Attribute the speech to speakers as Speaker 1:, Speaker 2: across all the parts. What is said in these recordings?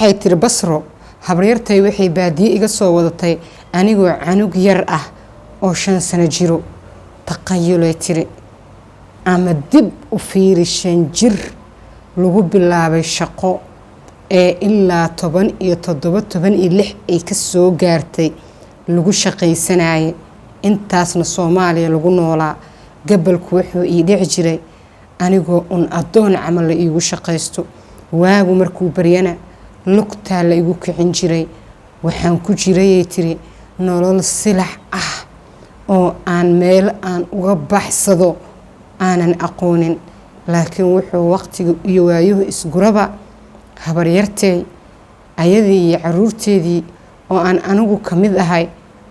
Speaker 1: waxay tiri basro habaryartay waxay baadiye iga soo wadatay anigoo canug yar ah oo 5 sano jiro taqayulay tiri ama dib u fiiri 5 jir lagu bilaabay shaqo ee ilaa 17 iyo 16 ay ka soo gaartay lagu shaqaysanayay intaasna Soomaaliya lagu noolaa gabalku wuxuu ii dhici jiray anigoo adoon camal la iigu shaqaysto waagu markuu baryana lugta la igu kicin jiray waxaan ku jiray tiri nolol silax ah oo aan meel aan uga baxsado aanan aqoonin laakiin wuxuu waqtiga iyo waayuhu isguraba habaryartay ayadii iyo caruurteedii oo aan anigu kamid ahay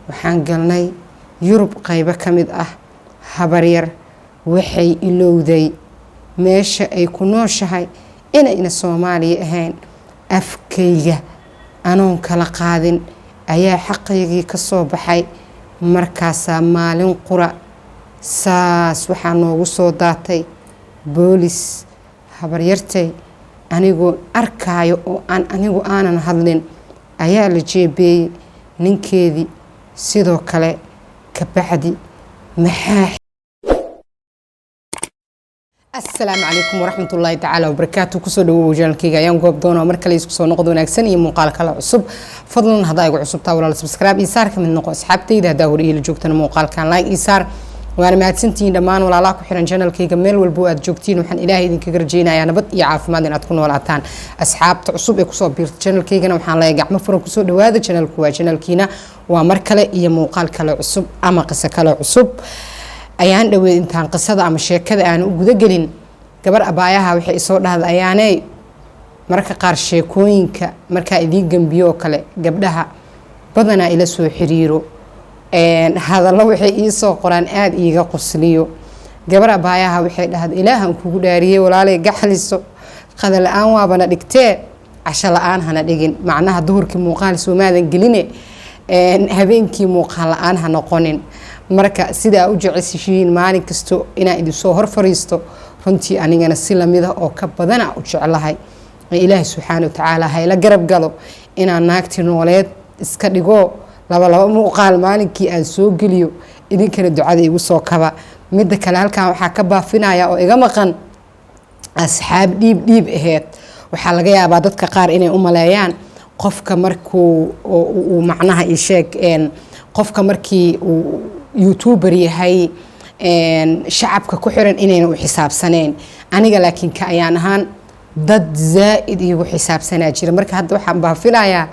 Speaker 1: waxaan galnay Yurub qaybo kamid ah habaryar waxay ilowday meesha ay ku nooshahay inayna Soomaaliya ahayn afkayga anoon kala qaadin ayaa xaqaygii ka soo baxay markaas maalin qura saas waxaa noogu soo daatay boolis habaryartay anigoo arkaayo oo anigu aanan hadlin ayaa la jeebeeyay ninkeedii sidoo kale ka bacdi maxaa السلام عليكم ورحمة الله تعالى وبركاته كسر دو جانكيga ayaan goob doona mar kale isku soo noqdo wanaagsan iyo muuqaal kale cusub fadlan hadaa igu cusub taa walaal subscribe iyo saar kamid noqo asxaabtayda hadaa hor iyo joogtana muuqaalkan like iyo saar waana mahadsantiin dhamaan walaalaha ku xiran channelkayga meel walba aad joogtiin waxaan ilaahay idinka rajeynayaa nabad iyo caafimaad inaad ku noolaataan asxaabta cusub ee ku soo biirta channelkaygana waxaan leeyahay gacmo furan ku soo dhawaada channelku waa channelkiina waa mar kale iyo muuqaal kale cusub ama qiso kale cusub ayaan dhaweey intaan qisada ama sheekada aan u guda gelin gabar abaayaha waxay soo dhahday ayaanay marka qaar sheekooyinka marka idin gambiyo kale gabdhaha badana ila soo xiriiro hadallo waxay ii soo qoraan aad iiga qosliyo gabar abaayaha waxay dhahday ilaahan kugu dhaariyay walaalay gaxliso qadal aan waabana dhigtee casho la'aan hana dhigin macnaha duhurkii muuqaal Soomaalian geline habeenkii muuqaal la'aan ha noqonin marka sida u jeceshiin maalin kasto inaan idin soo hor fariisto runtii anigana si lamida oo ka badana u jeclahay ilaahay subhanahu wa ta'ala hayla garab galo inaan naagti nooleed iska dhigo laba muuqaal maalinkii aan soo geliyo idinkana ducada igu soo kaba mid kale halkan waxa ka baafinaya oo iga maqan asxaab dhiib aheed waxa laga yaabaa dadka qaar inay u maleeyaan qofka markuu uu macnaha ii sheeg qofka markii uu youtuber yahay shacabka ku xiran inayna u xisaabsaneen aniga laakiin ka ayaan ahaan dad zaid igu xisaabsanaa jira marka hadda waxaan baafinayaa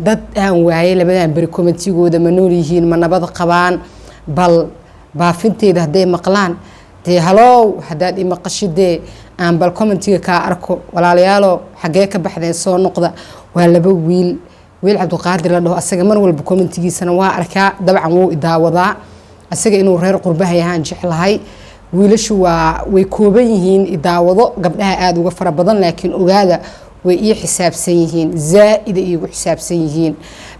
Speaker 1: dad aan waayay labadan bari commentigooda ma nool yihiin ma nabad qabaan bal baafinteeda haday maqlaan dee halow hadaad ima qashidee aan bal commentiga ka arko walaalayaalo xagee ka baxdeen soo noqda waa laba wiil Cabduqaadir la dhaho asaga mar walba commentigiisana waa arkaa dabcan wuu idaawadaa asaga inuu reer qurbaha yahaan jeclahay wiilashu way kooban yihiin idaawado gabdhaha aad uga fara badan laakiin ogaada way ii xisaabsan yihiin zaid iigu xisaabsan yihiin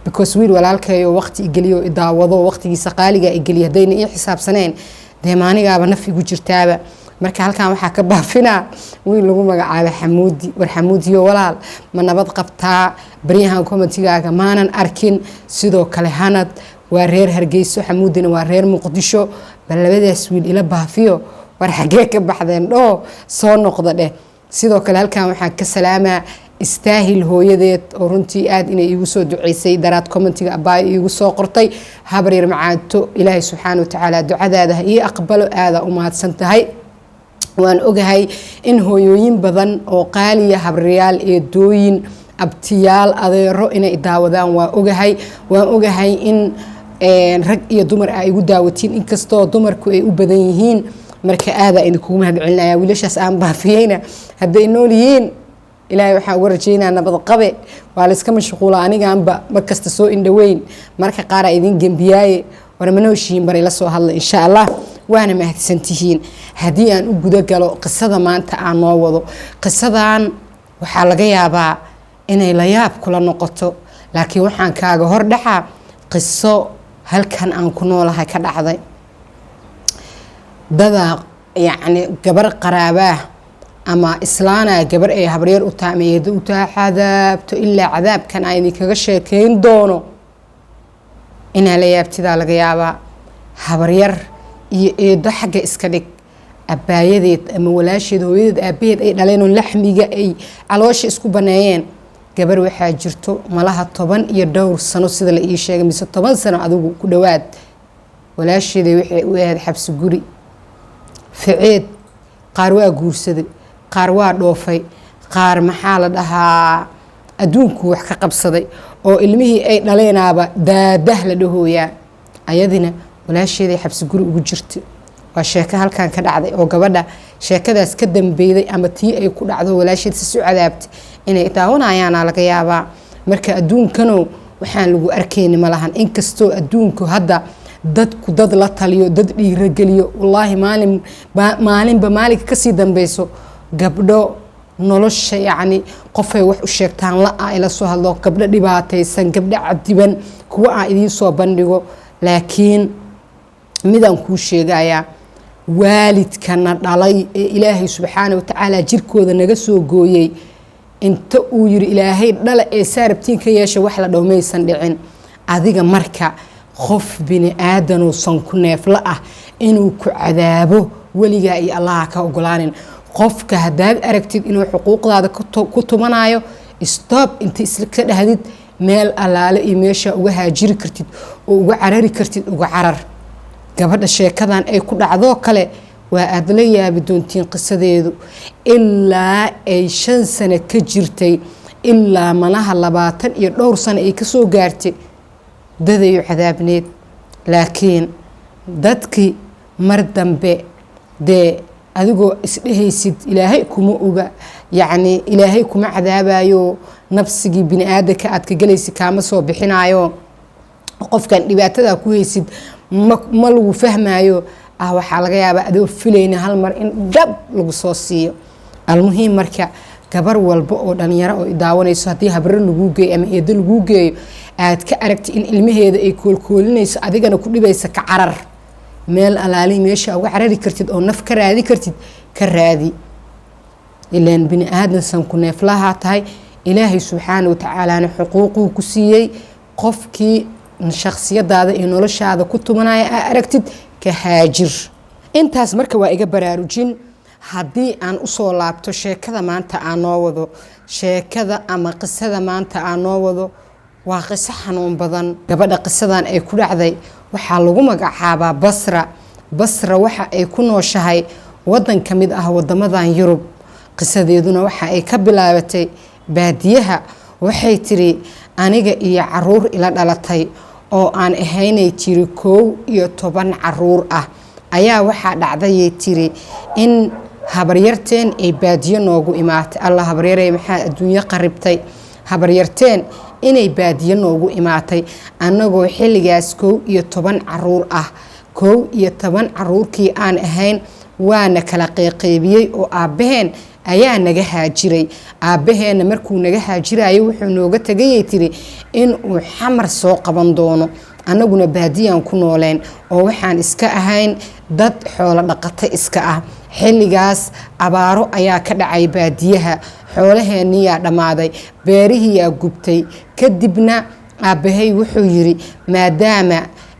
Speaker 1: because wiil walaalkayo waqti igeliyo idaawado waqtigiisa qaaliga igeliyo hadayna ii xisaabsaneen deemaanigaaba naf igu jirtaaba marka halkan waxa ka baafina wiil lagu magacaabo Xamuudi war Xamuudiyo walaal ma nabad qabtaa bariyahan commentigaaga maanan arkin sidoo kale hanad waa reer Hargeyso Xamuudina waa reer Muqdisho bal labadaas wiil ila baafiyo war xagee ka baxdeen dhoo soo noqda dheh sidoo kale halkan waxa ka salaamaa istaahil hooyadeed oo runtii aad inay igu soo duceysay daraad commentiga abaay igu soo qortay habaryar macaanto ilaahay subhanahu wa ta'ala ducadaada ii aqbalo aada u mahadsan tahay waan ogahay in hooyooyin badan oo qaaliya habriyaal ee dooyin abtiyaal adeero inay daawadaan waan ogahay in rag iyo dumar ay igu daawatiin inkastoo dumarku ay u badan yihiin marka aada idinku mahadcelinaya wiilashaas aan baafiyayna haday nool yihiin ilaahay waxa ugu rajeynaa nabad qabe waa la iska mashquula anigaanba markasta soo indhaweyn marka qaar ay idin gambiyaaye war ma nooshiin bar ila soo hadla insha Allah waana mahadsantihiin hadii aan u guda galo qisada maanta aan noo wado qisadan waxa laga yaabaa inay la yaab kula noqoto laakiin waxaan kaaga hor dhaxa qiso halkan aan ku noolahay ka dhacday dada yani gabar qaraabah ama islaana gabar ay habaryar u taameeyay u taa cadaabto ilaa cadaabkan ay kaga sheekeyn doono ina la yaabtida laga yaabaa habaryar iyo eedo xagga iska dhig abaayadeed ama walaasheed hooyadeed aabaheed ay dhaleen laxmiga ay caloosha isku baneeyeen gabar waxaa jirto malaha 10 iyo dhowr sano sida la ii sheegay mise 10 sano adigu ku dhawaad walaasheeday waxay u ahayd xabsi guri ficeed qaar waa guursaday qaar waa dhoofay qaar maxaa la dhahaa adduunku wax ka qabsaday oo ilmihii ay dhaleenaaba daadah la dhahooyaa ayadina walaasheeday xabsi guri ugu jirtay waa sheeko halkan ka dhacday oo gabadha sheekadaas ka dambeeyay ama tii ay ku dhacdo walaasheed si cadaabtay inay daawanayaan laga yaabaa marka adduunkano waxaan lagu arkeyni malahan inkastoo adduunku hadda dadku dad la taliyo dad dhiirageliyo wallaahi maalinba maalinka kasii dambeyso gabdho nolosha yacni qofay wax u sheegtaan la ila soo hadlo gabdho dhibaataysan gabdho cadiban kuwa aan idiin soo bandhigo laakiin midaan kuu sheegayaa waalidkana dhalay ee ilaahay subxaana watacaala jirkooda naga soo gooyey inta uu yiri ilaahay dhala ee saarabtiin ka yeesha wax la dhowmaysan dhicin adiga marka qof bini aadan oo san ku neefla ah inuu ku cadaabo waligaa iyo allah ka ogolaanin qofka hadaad aragtid inuu xuquuqdaada ku tumanayo stop inta isla dhahdid meel alaale iyo meesha uga haajiri kartid oo uga carari kartid uga carar gabadha sheekadan ay ku dhacdo kale waa aad la yaabi doontiin qisadeedu ilaa ay 5 sano ka jirtay ilaa malaha 20 iyo dhowr sano ay ka soo gaartay dadayo cadaabneed laakiin dadkii mar dambe de adigoo isdhehaysid ilaahay kuma oga yacni ilaahay kuma cadaabayo nafsigii bini aadamka aad ka galaysi kaama soo bixinayo qofkan dhibaatada ku haysid ma lagu fahmayo waxaa laga yaabaa adoo filayna hal mar in dhab lagu soo siiyo almuhiim marka gabar walba oo dhalinyaro oo daawanayso hadii habar lagu geeyo ama eedo lagu geeyo aad ka aragtay in ilmaheeda ay koolkoolinayso adigana ku dhibaysa ka carar meel alaali meesha uga carari kartid oo naf ka raadi kartid ka raadi ilaan bini aadan san ku neeflaha tahay ilaahay subxaana watacaala xuquuquu ku siiyey qofkii shakhsiyadaada iyo noloshaada ku tumanaya aragtid ka haajir intaas marka waa iga baraarujin haddii aan usoo laabto sheekada maanta aan noo wado sheekada ama qisada maanta aan noo wado waa qiso xanuun badan gabadha qisadan ay ku dhacday waxaa lagu magacaabaa basra waxa ay ku nooshahay wadan ka mid ah wadamadan Yurub qisadeeduna waxa ay ka bilaabatay baadiyaha waxay tiri aniga iyo caruur ila dhalatay oo aan ahaynay tiri 11 caruur ah ayaa waxa dhacday tiri in habaryarteen ay baadiyo noogu imaatay Allah habaryarey maxaa adduunyo qaribtay habaryarteen inay baadiyo noogu imaatay anagoo xilligaas 11 caruur ah 11 caruurkii aan ahayn waana kala qeybiyay oo aabaheen ayaa naga haajiray aabaheena markuu naga haajirayo wuxuu nooga tagayay tiri in uu xamar soo qaban doono anaguna baadiyaan ku nooleen oo waxaan iska ahayn dad xoolo dhaqata iska ah xilligaas abaaro ayaa ka dhacay baadiyaha xoolaheeniyaa dhamaaday beerihiyaa gubtay kadibna aabahay wuxuu yiri maadaama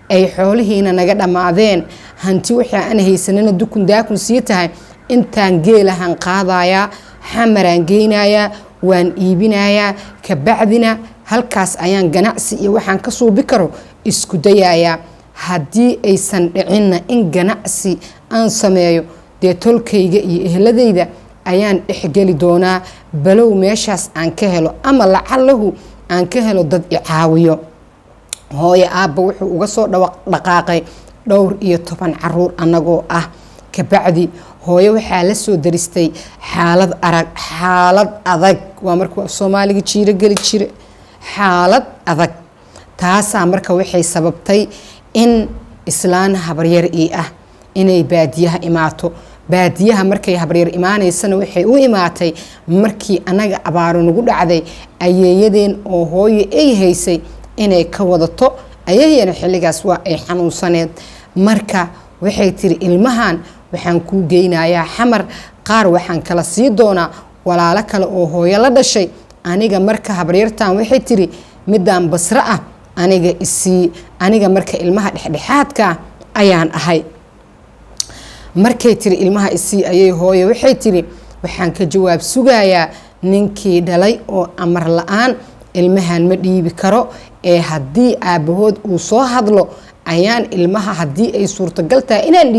Speaker 1: ay xoolihiina naga dhamaadeen hanti waxa aan haysanana dukun daakun sii tahay intaan geelahan qaadaya xamaraan geynaya waan iibinaya ka bacdina halkaas ayaan ganacsi iyo waxaan ka suubi karo isku dayaya haddii aysan dhicinna in ganacsi aan sameeyo dee tolkayga iyo ehladayda ayaan dhexgeli doonaa balow meeshaas aan ka helo ama lacalahu aan ka helo dad i caawiyo hooyo aabba wuxuu uga soo dhaqaaqay 12 caruur anagoo ah ka bacdi hooyo waxaa la soo daristay xaalad adag waa markuu Soomaaliga jiiro gali jire xaalad adag taasaa marka waxay sababtay in islaan habaryar ah inay baadiyaha imaato baadiyaha markay habaryar imaanaysana waxay u imaatay markii anaga abaaro nagu dhacday ayeeyadeen oo hooyo ay haysay inay ka wadato ayeeyana xilligaas waa ay xanuunsaneed marka waxay tiri ilmahan waxaan ku geynayaa xamar qaar waxaan kala sii doonaa walaalo kale oo hooyo la dhashay aniga marka habaryartan waxay tiri midaan basro ah aniga isii aniga marka ilmaha dhexdhexaadka ayaan ahay markay tiri ilmaha isii ayay hooyo waxay tiri waxaan ka jawaab sugayaa ninkii dhalay oo amar la-aan ilmahan ma dhiibi karo ee haddii aabahood uu soo hadlo ayaan ilmaha haddii ay suurtagal tahay inaan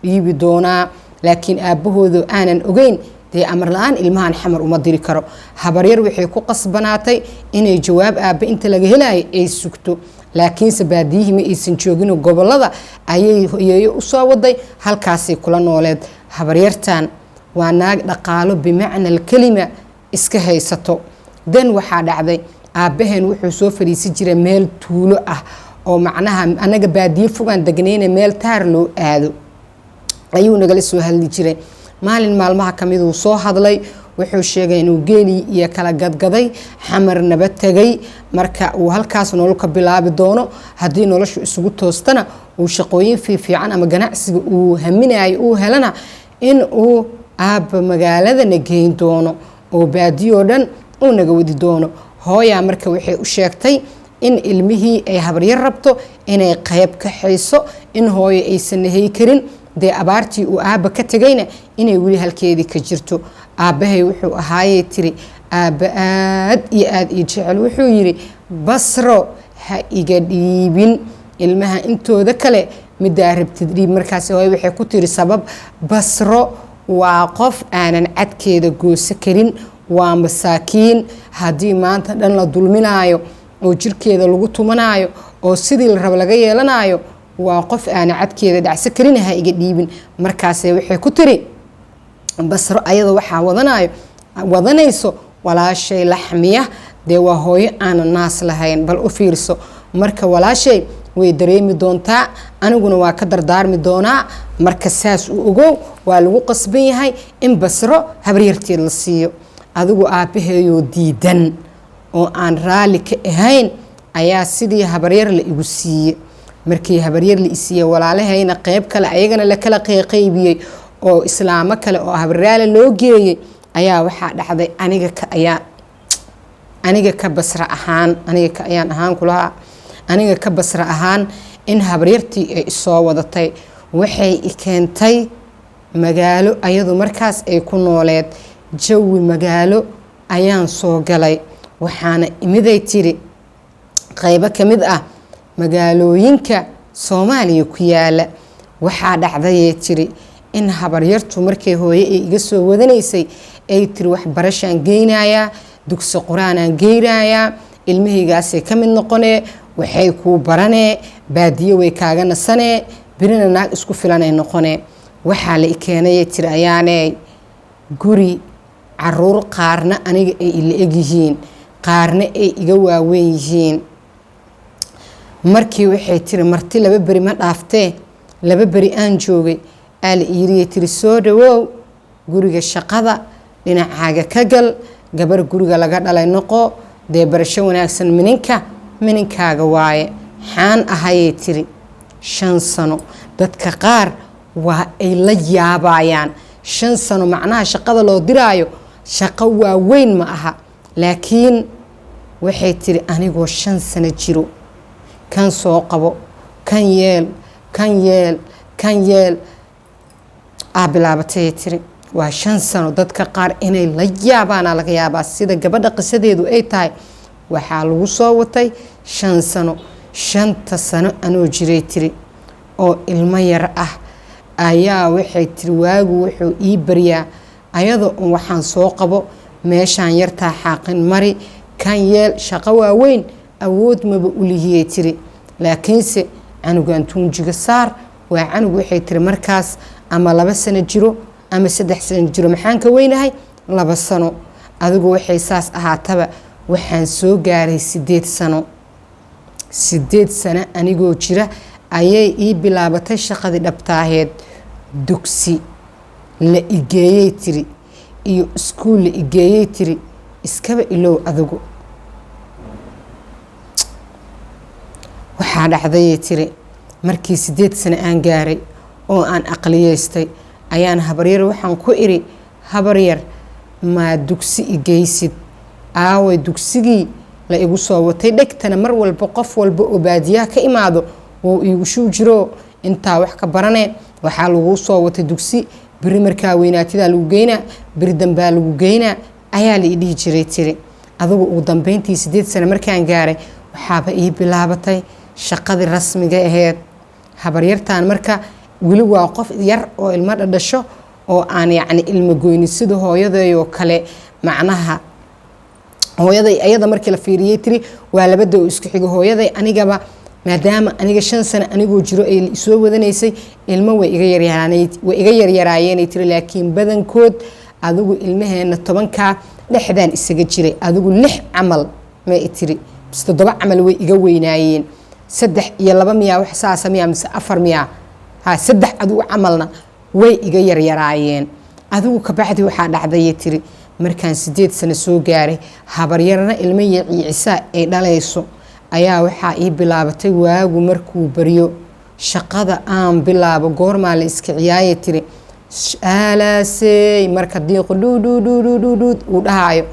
Speaker 1: dhiibi doonaa laakiin aabahooda aanan ogeyn dee amar la-aan ilmahan xamar uma diri karo habaryar waxay ku qasbanaatay inay jawaab aabbe inta laga helayo ay sugto laakiinse baadiyihii ma aysan joogino gobolada ayay hoyeeyo usoo waday halkaasay kula nooleed habaryartan waa naag dhaqaalo bimacna alkelima iska haysato dan waxaa dhacday aabbaheen wuxuu soo fadhiisi jiray meel tuulo ah oo macnaha anaga baadiye fogaan degnayna meel taar loo aado ayuu nagala soo hadli jiray maalin maalmaha kamiduu soo hadlay wuxuu sheegay inuu geeli iyo kala gadgaday xamar naba tegay marka uu halkaas nolol ka bilaabi doono haddii noloshu isugu toostana uu shaqooyin fiifiican ama ganacsiga uu haminayo uu helana in uu aabba magaaladana geyn doono oo baadiyoo dhan uu naga wadi doono hooyaa marka waxay u sheegtay in ilmihii ay habaryar rabto inay qayb kaxayso in hooyo aysan nahay karin dee abaartii uu aabba ka tegayna inay weli halkeedii ka jirto aabbahay wuxuu ahaayey tiri aabba aad iyo aad ii jecel wuxuu yidhi basro ha iga dhiibin ilmaha intooda kale midaa rabtid dhiib markaas hooyo waxay ku tiri sabab basro waa qof aanan cadkeeda gooso karin waa masaakiin haddii maanta dhan la dulminaayo oo jirkeeda lagu tumanayo oo sidii la rabo laga yeelanayo waa qof aana cadkeeda dhacso karin ha iga dhiibin markaase waxay ku tiri basro ayada waxaa wadanayso walaashay laxmiya dee waa hooyo aanan naas lahayn bal u fiirso marka walaashay way dareemi doontaa aniguna waa ka dardaarmi doonaa marka saas u ogow waa lagu qasban yahay in basro habaryarteed la siiyo adigu aabbaheeyoo diidan oo aan raalli ka ahayn ayaa sidii habaryar la igu siiye markii habaryar la isiiye walaalahayna qayb kale ayagana la kala qaybiyey oo islaamo kale oo habaryaale loo geeyey ayaa waxaa dhacday aniga ka basra ahaan aniga ka basra ahaan in habaryartii ay isoo wadatay waxay i keentay magaalo ayadu markaas ay ku nooleed jawi magaalo ayaan soo galay waxaana imiday tiri qaybo ka mid ah magaalooyinka Soomaaliya ku yaala waxaa dhacday tiri in habaryartu markay hooyo ay iga soo wadanaysay ay tiri waxbarashaan geynayaa dugsi quraanaan geynayaa ilmahaygaasay ka mid noqonee waxay kuu baranee baadiyo way kaaga nasanee birina naag isku filanay noqonee waxaa la i keenay tiri ayaanay guri caruur qaarna aniga ay ila egyihiin qaarna ay iga waaweyn yihiin markii waxay tiri marti 2 bari ma dhaaftee 2 bari aan joogay aala iiriye tiri soo dhawow guriga shaqada dhinacaaga ka gal gabar guriga laga dhalay noqo dee barasho wanaagsan mininkaaga waaye xaan ahayay tiri 5 sano dadka qaar waa ay la yaabayaan 5 sano macnaha shaqada loo diraayo shaqo waaweyn ma aha laakiin waxay tiri anigoo 5 sano jiro kan soo qabo kan yeel bilaabatay tiri waa 5 sano dadka qaar inay la yaabaana laga yaabaa sida gabadha qisadeedu ay tahay waxaa lagu soo watay 5 sano 5 sano anoo jiray tiri oo ilmo yar ah ayaa waxay tiri waagu wuxuu ii baryaa ayadoo waxaan soo qabo meeshaan yartaa xaaqin mari kan yeel shaqo waaweyn awood maba u lihiyay tiri laakiinse canugan tuunjiga saar waa canug waxay tiri markaas ama 2 sano jiro ama 3 sano jiro maxaan ka weynahay 2 sano adigu waxay saas ahaataba waxaan soo gaaray 8 sano 8 sano anigoo jira ayay ii bilaabatay shaqadii dhabtaaheed dugsi la igeeyay tiri iyo iskuul la igeeyay tiri iskaba ilow adigu waxaa dhacday tiri markii 8 sano aan gaaray oo aan aqliyeystay ayaan habaryar waxaan ku iri habar yar maa dugsi igeysid aaway dugsigii la igu soo watay dhegtana mar walba qof walba oo baadiyaha ka imaado wuu iigu shuu jiro intaa wax ka barane waxaa lagu soo watay dugsi beri markaa weynaatidaa lagu geynaa beri dambaa lagu geynaa ayaa la idhihi jiray tiri adigu ugu dambeyntii 8 sano markaan gaaray waxaaba ii bilaabatay shaqadii rasmiga ahayd habaryartaan marka weli waa qof yar oo ilmo dhasho oo aan yacni ilmo goyni sida hooyaday oo kale macnaha hooyaday ayada markii la fiiriyay tiri waa labada oo isku xigo hooyaday anigaba maadaama aniga 5 sano anigoo jiro ay soo wadanaysay ilmo way iga yaryaraayeen tiri laakiin badankood adigu ilmaheena 10ka dhexdaan isaga jiray adigu 6 camal ma tiri 7 camal way iga weynaayeen 3 iyo 2 miyaa wax saasa miyaa mise 4 miyaa ha 3 adigu camalna way iga yaryaraayeen adigu ka baxdi waxa dhacday tiri markaan 8 sano soo gaaray habaryarna ilmo ciisa ay dhalayso ayaa waxa ii bilaabatay waagu markuu bariyo shaqada aan bilaabo goorma la iska ciyaayay tiri aalaasay marka diiqo dhudhudhudhud uu dhahayo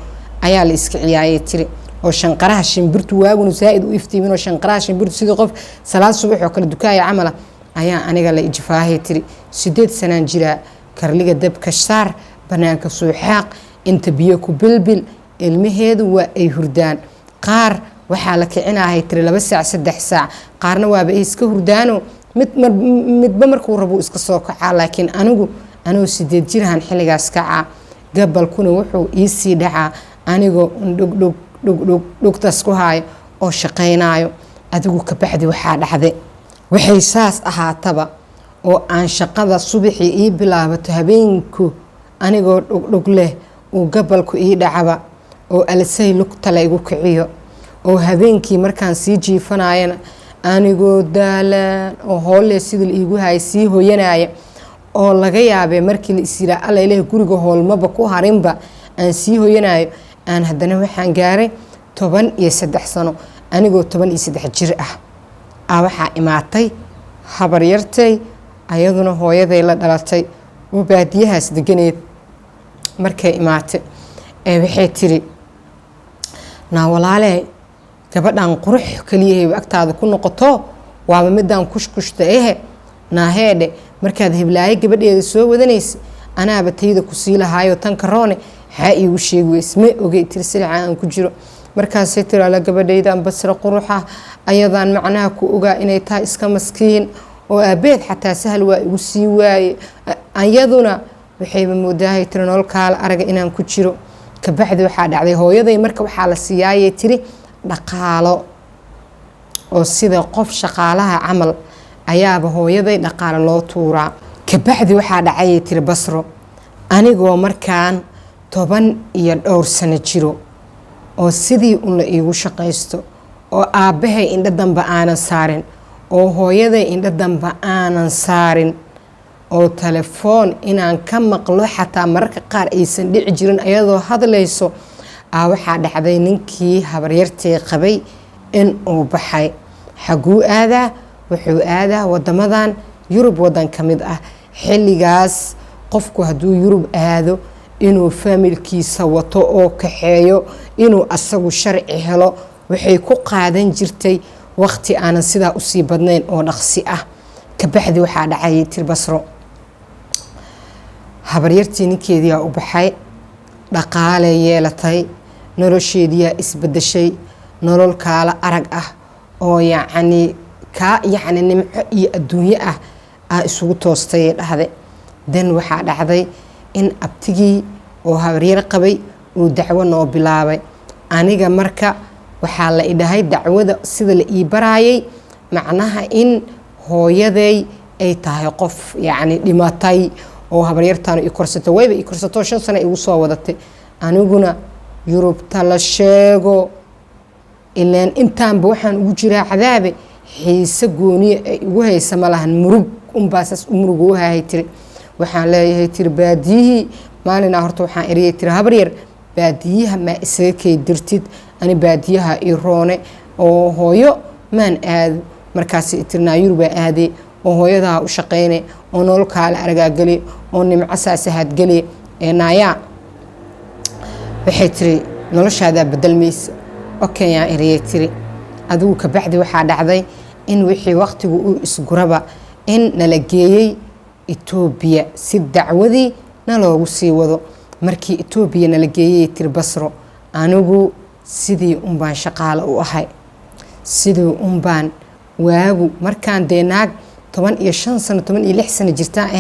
Speaker 1: ayaa la iska ciyaayay tiri oo shanqaraha shimbirtu waaguna zaaid u iftiimin oo shanqaraha shimbirtu sidii qof salaad subax oo kala dukaaya camala ayaa aniga la ijfaahay tiri 8 sanaan jira karliga dabka saar banaanka soo xaaq inta biyo ku bilbil ilmaheedu waa ay hurdaan qaar waxaa la kicinahay tiri 2 saac 3 saac qaarna waaba ay iska hurdaano midba markuu rabo iska soo kacaa laakiin anoo 8 jirahan xilligaas kacaa gabalkuna wuxuu ii sii dhacaa anigoo dhugtas ku haayo oo shaqaynayo adigu ka baxdi waxaa dhacday waxay saas ahaataba oo aan shaqada subaxii ii bilaabato habeenku anigoo dhug leh uu gabalku ii dhacaba oo alisay lugta la igu kiciyo oo habeenkii markaan sii jiifanayana anigoo daalan oo hoolle sida la iigu hay sii hooyanaya oo laga yaabay markii la isira alla ilaahay guriga hoolmaba ku harinba aan sii hooyanayo aan haddana waxaan gaaray 13 sano anigoo 13 jir ah waxaa imaatay habaryartay ayaduna hooyaday la dhalatay oo baadiyahaas deganeed markay imaatay waxay tiri naa walaale gabadhan qurux kaliya agtaada ku noqoto waaba midaan kushkushta naaheedhe markaad hiblaaye gabadheeda soo wadanaysa anaaba tayda ku sii lahaayo tan karoone waxaa iigu sheegi weysma ogey tiri silca aan ku jiro markaasay tiri ala gabadhaydan basra quruxa ayadaan macnaha ku ogaa inay tahay iska maskiin oo aabeed xataa sahal waa igu sii waaye ayaduna waxayba moodahay tiri nolol kaala araga inaan ku jiro ka baxdi waxaa dhacday hooyaday marka waxaa la siyaayay tiri dhaqaalo oo sida qof shaqaalaha camal ayaaba hooyaday dhaqaale loo tuuraa ka baxdi waxaa dhacay tiri basro anigoo markaan 12 sano jiro oo sidii la iigu shaqaysto oo aabahay indha damba aanan saarin oo hooyaday indha damba aanan saarin oo telefoon inaan ka maqlo xataa mararka qaar aysan dhici jirin ayadoo hadlayso waxaa dhacday ninkii habaryartay qabay in uu baxay xaguu aadaa wuxuu aadaa wadamadan Yurub wadan kamid ah xilligaas qofku haduu Yurub aado inuu familkiisa wato oo kaxeeyo inuu asagu sharci helo waxay ku qaadan jirtay waqti aanan sidaa u sii badnayn oo dhaqsi ah ka baxdi waxaa dhacay tir basro habaryartii ninkeedii u baxay dhaqaale yeelatay nolosheedii isbedeshay nolol kaala arag ah oo yacni nimco iyo adduunyo ah isugu toostay dhahday dan waxaa dhacday in abtigii oo habaryar qabay uu dacwo noo bilaabay aniga marka waxaa la idhahay dacwada sida la ii baraayay macnaha in hooyaday ay tahay qof yacni dhimatay oo habaryartaan ii korsato wayba ii korsato 5 sano igu soo wadatay aniguna Yurubta la sheego ilaan intaanba waxaan ugu jiraa cadaabe xiise gooniye ay ugu haysa malahan murug baasas murug u hahay tiri waxaan leeyahay tiri baadiyihii maalina horta waxaan eriyay tiri habaryar baadiyaha ma isaga kay dirtid ani baadiyaha ii roone oo hooyo maan aad markaas tirnaa Yurub aade oo hooyada u shaqeynay oo nolol kaala aragaa gali oo nimco saasahaad gali naayaa waxay tiri noloshaadaa bedelmaysa okay yaan eriyay tiri adigu ka bacdi waxaa dhacday in wixii waqtigu uu isguraba in nala geeyey Itoobiya si dacwadii naloogu sii wado markii Itoobiya nala geeyey tiri Basro anigu sidii baan shaqaale u ahay sidii baan waagu markaan deenaag 15 sano 16 sano jirtaan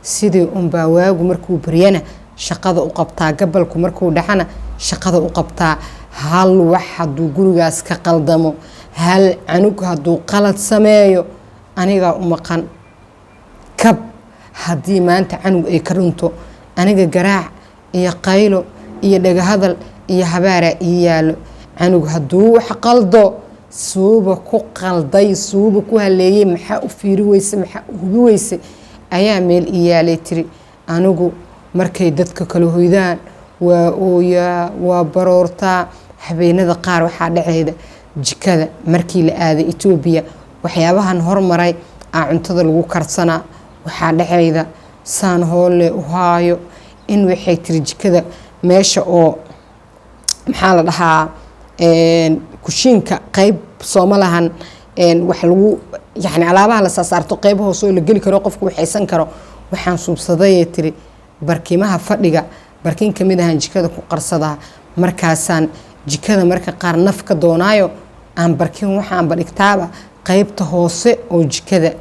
Speaker 1: sidii baa waagu markuu baryana shaqada u qabtaa gabalku markuu dhaxana shaqada u qabtaa hal wax haduu gurigaas ka qaldamo hal anug haduu qalad sameeyo aniga u maqan kab hadii maanta anug ay ka runto aniga garaac iyo qaylo iyo dhaga hadal iyo habaara iyaalo anug haduu wax qaldo suuba ku qalday suuba ku haleeyay maxaa u fiiri weyse maxaa u hubi weyse ayaa meel iyaalay tiri anigu markay dadka kala hoydaan waa ooya waa baroorta habeenada qaar waxaa dhacayda jikada markii la aaday Itoobiya waxyaabahan hormaray cuntada lagu karsana waxaa dhacayda saan hoole u haayo in waxay tiri jikada meesha oo maxaa la dhahaa kushiinka qayb Soomaalihan wax lagu yani alaabaha la saarto qayb hoos oo la gali karo qofku waxaysan karo waxaan suubsaday tiri barkimaha fadhiga barkin kamid ah jikada ku qarsada markaasaan jikada marka qaar naf ka doonaayo aan barkin waxaan badhigtaaba qaybta hoose oo jikada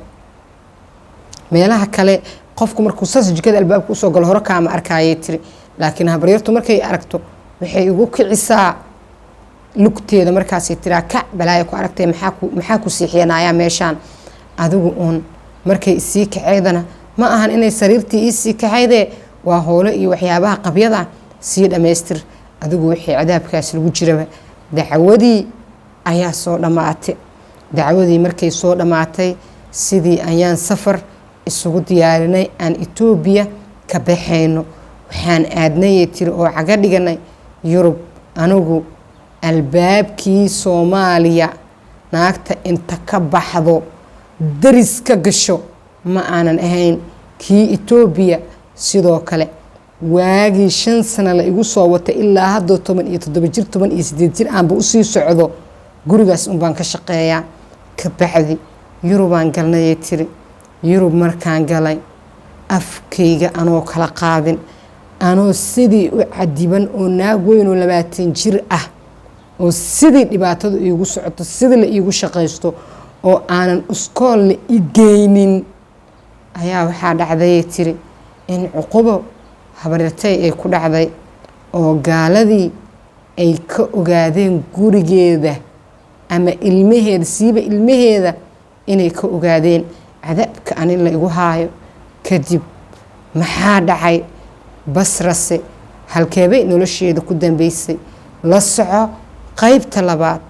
Speaker 1: meelaha kale qofku markuu saas jikada albaabka soo galo hore kaama arkayay tiri laakiin habaryartu markay aragto waxay ugu kicisaa lugteeda markaas tira ka balaayo ku aragtay maxaa ku siixeenaya meeshan adigu markay isii kaceedana ma ahan inay sariirtii isii kaceede waa hoolo iyo waxyaabaha qabyada sii dhameystir adigu wixii cadaabkaas lagu jiraba dacwadii ayaa soo dhamaatay dacwadii markay soo dhamaatay sidii ayaan safar isugu diyaarinay aan Itoobiya ka baxayno waxaan aadnay tiri oo caga dhiganay Yurub anigu albaabkii Soomaaliya naagta inta ka baxdo daris ka gasho ma aanan ahayn kii Itoobiya sidoo kale waagii 5 sano la igu soo wata ilaa hadda 17 jir 18 jir aan u sii socdo gurigaas baan ka shaqeeyaa ka baxdi Yurubaan galnay tiri Yurub markaan galay afkayga anoo kala qaadin anoo sidii u cadiban oo naag weyn oo 20 jir ah oo sidii dhibaatadu iigu socoto sidii la iigu shaqeysto oo aanan iskool la igeynin ayaa waxaa dhacday tiri in cuqubo habaryartay ay ku dhacday oo gaaladii ay ka ogaadeen gurigeeda ama ilmaheeda siiba ilmaheeda inay ka ogaadeen cadaabka anin la igu haayo kadib maxaa dhacay Basrase halkeebay nolosheeda ku dambeysay la soco qaybta labaad